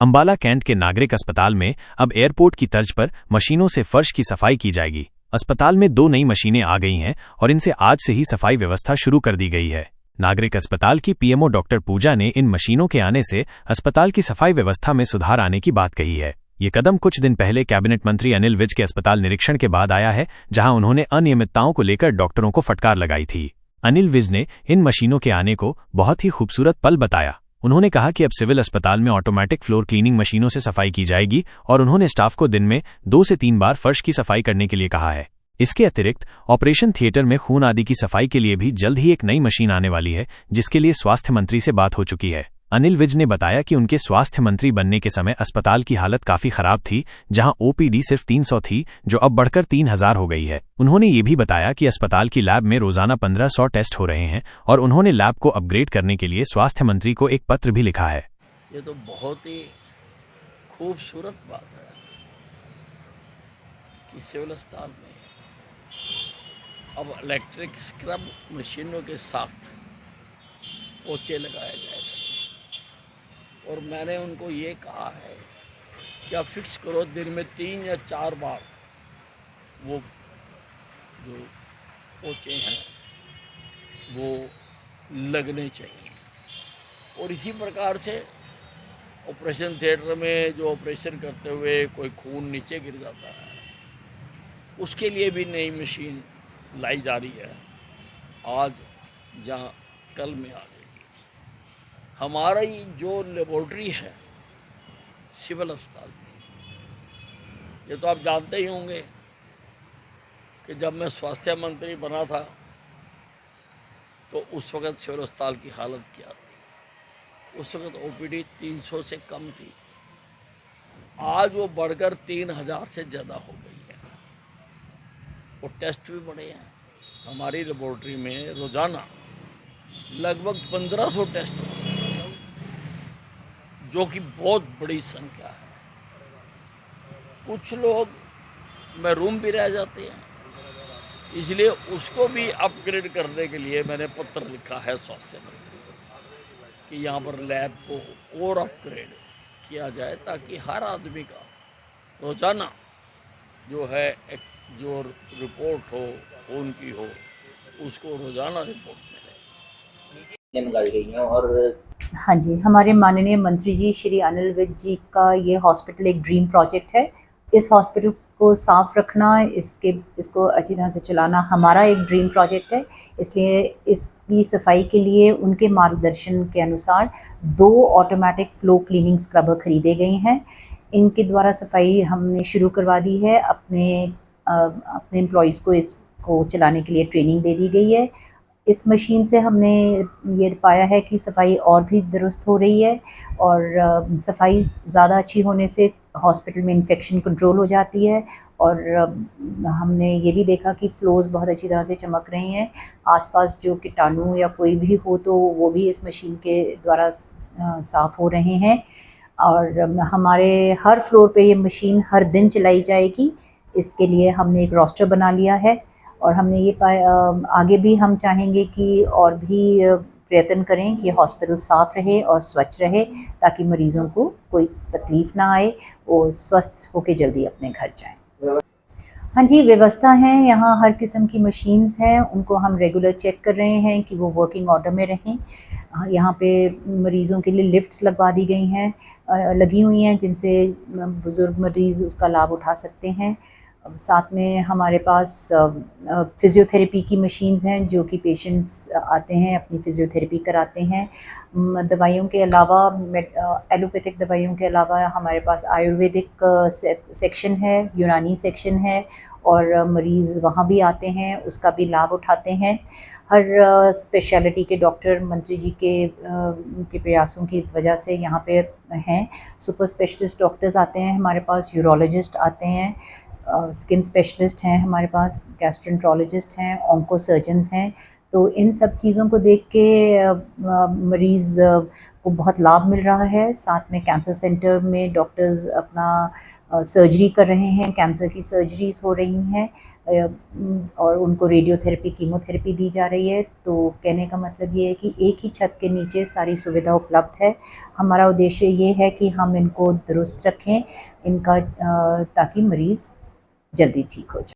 Ambala cantt के नागरिक अस्पताल में अब एयरपोर्ट की तर्ज पर मशीनों से फर्श की सफाई की जाएगी। अस्पताल में 2 नई मशीनें आ गई हैं और इनसे आज से ही सफाई व्यवस्था शुरू कर दी गई है। नागरिक अस्पताल की पीएमओ डॉक्टर पूजा ने इन मशीनों के आने से अस्पताल की सफाई व्यवस्था में सुधार आने की बात कही है। ये कदम कुछ दिन पहले कैबिनेट मंत्री अनिल विज के अस्पताल निरीक्षण के बाद आया है, जहां उन्होंने अनियमितताओं को लेकर डॉक्टरों को फटकार लगाई थी। अनिल विज ने इन मशीनों के आने को बहुत ही खूबसूरत पल बताया। उन्होंने कहा कि अब सिविल अस्पताल में ऑटोमेटिक फ्लोर क्लीनिंग मशीनों से सफाई की जाएगी और उन्होंने स्टाफ को दिन में 2 से 3 बार फर्श की सफाई करने के लिए कहा है। इसके अतिरिक्त ऑपरेशन थिएटर में खून आदि की सफाई के लिए भी जल्द ही एक नई मशीन आने वाली है, जिसके लिए स्वास्थ्य मंत्री से बात हो चुकी है। अनिल विज ने बताया कि उनके स्वास्थ्य मंत्री बनने के समय अस्पताल की हालत काफी खराब थी, जहां ओपीडी सिर्फ 300 थी, जो अब बढ़कर 3000 हो गई है। उन्होंने ये भी बताया कि अस्पताल की लैब में रोजाना 1500 टेस्ट हो रहे हैं और उन्होंने लैब को अपग्रेड करने के लिए स्वास्थ्य मंत्री को एक पत्र भी लिखा है। ये तो बहुत ही खूबसूरत बात है कि सिविल अस्पताल में अब इलेक्ट्रिक स्क्रब मशीनों के साथ पोछे लगाए जाएगा और मैंने उनको ये कहा है कि आप फिक्स करो दिन में 3 या 4 बार वो जो पोछे हैं वो लगने चाहिए। और इसी प्रकार से ऑपरेशन थिएटर में जो ऑपरेशन करते हुए कोई खून नीचे गिर जाता है, उसके लिए भी नई मशीन लाई जा रही है। आज जहाँ कल में आ जाएगी। हमारा ही जो लेबोरेटरी है सिविल अस्पताल की, ये तो आप जानते ही होंगे कि जब मैं स्वास्थ्य मंत्री बना था तो उस वक़्त सिविल अस्पताल की हालत क्या थी। उस वक़्त ओपीडी 300 से कम थी, आज वो बढ़कर 3000 से ज़्यादा हो गई है। और टेस्ट भी बढ़े हैं। हमारी लेबोरेटरी में रोज़ाना लगभग 1500 टेस्ट होते हैं, जो कि बहुत बड़ी संख्या है। कुछ लोग महरूम भी रह जाते हैं, इसलिए उसको भी अपग्रेड करने के लिए मैंने पत्र लिखा है स्वास्थ्य मंत्री को कि यहाँ पर लैब को और अपग्रेड किया जाए, ताकि हर आदमी का रोज़ाना जो है एक जो रिपोर्ट हो खून की हो, उसको रोज़ाना रिपोर्ट मिले। मंगाई गई हैं। और हाँ जी, हमारे माननीय मंत्री जी श्री अनिल विज जी का ये हॉस्पिटल एक ड्रीम प्रोजेक्ट है। इस हॉस्पिटल को साफ रखना, इसको अच्छी तरह से चलाना हमारा एक ड्रीम प्रोजेक्ट है। इसलिए इसकी सफाई के लिए उनके मार्गदर्शन के अनुसार 2 ऑटोमेटिक फ्लो क्लीनिंग स्क्रबर खरीदे गए हैं। इनके द्वारा सफाई हमने शुरू करवा दी है। अपने एम्प्लॉयज़ को इसको चलाने के लिए ट्रेनिंग दे दी गई है। इस मशीन से हमने ये पाया है कि सफाई और भी दुरुस्त हो रही है और सफाई ज़्यादा अच्छी होने से हॉस्पिटल में इन्फेक्शन कंट्रोल हो जाती है। और हमने ये भी देखा कि फ्लोज़ बहुत अच्छी तरह से चमक रहे हैं। आसपास जो कीटाणु या कोई भी हो तो वो भी इस मशीन के द्वारा साफ़ हो रहे हैं। और हमारे हर फ्लोर पे ये मशीन हर दिन चलाई जाएगी। इसके लिए हमने एक रोस्टर बना लिया है और हमने ये आगे भी हम चाहेंगे कि और भी प्रयत्न करें कि हॉस्पिटल साफ़ रहे और स्वच्छ रहे, ताकि मरीज़ों को कोई तकलीफ़ ना आए और स्वस्थ होकर जल्दी अपने घर जाएं। हाँ जी, व्यवस्था है, यहाँ हर किस्म की मशीन्स हैं, उनको हम रेगुलर चेक कर रहे हैं कि वो वर्किंग ऑर्डर में रहें। यहाँ पे मरीज़ों के लिए लिफ्ट्स लगवा दी गई हैं, लगी हुई हैं, जिनसे बुज़ुर्ग मरीज़ उसका लाभ उठा सकते हैं। साथ में हमारे पास फ़िज़ियोथेरेपी की मशीन्स हैं, जो कि पेशेंट्स आते हैं अपनी फ़िज़ियोथेरेपी कराते हैं। दवाइयों के अलावा एलोपैथिक दवाइयों के अलावा हमारे पास आयुर्वेदिक सेक्शन है, यूनानी सेक्शन है और मरीज़ वहाँ भी आते हैं, उसका भी लाभ उठाते हैं। हर स्पेशलिटी के डॉक्टर मंत्री जी के प्रयासों की वजह से यहाँ पे हैं। सुपर स्पेशलिस्ट डॉक्टर्स आते हैं हमारे पास, यूरोलॉजिस्ट आते हैं, स्किन स्पेशलिस्ट हैं हमारे पास, गैस्ट्रेंट्रोलॉजिस्ट हैं, ऑन्को सर्जन्स हैं। तो इन सब चीज़ों को देख के मरीज़ को बहुत लाभ मिल रहा है। साथ में कैंसर सेंटर में डॉक्टर्स अपना सर्जरी कर रहे हैं, कैंसर की सर्जरीज़ हो रही हैं और उनको रेडियोथेरेपी, कीमोथेरेपी दी जा रही है। तो कहने का मतलब ये है कि एक ही छत के नीचे सारी सुविधा उपलब्ध है। हमारा उद्देश्य ये है कि हम इनको दुरुस्त रखें, इनका ताकि मरीज़ जल्दी ठीक हो जाए।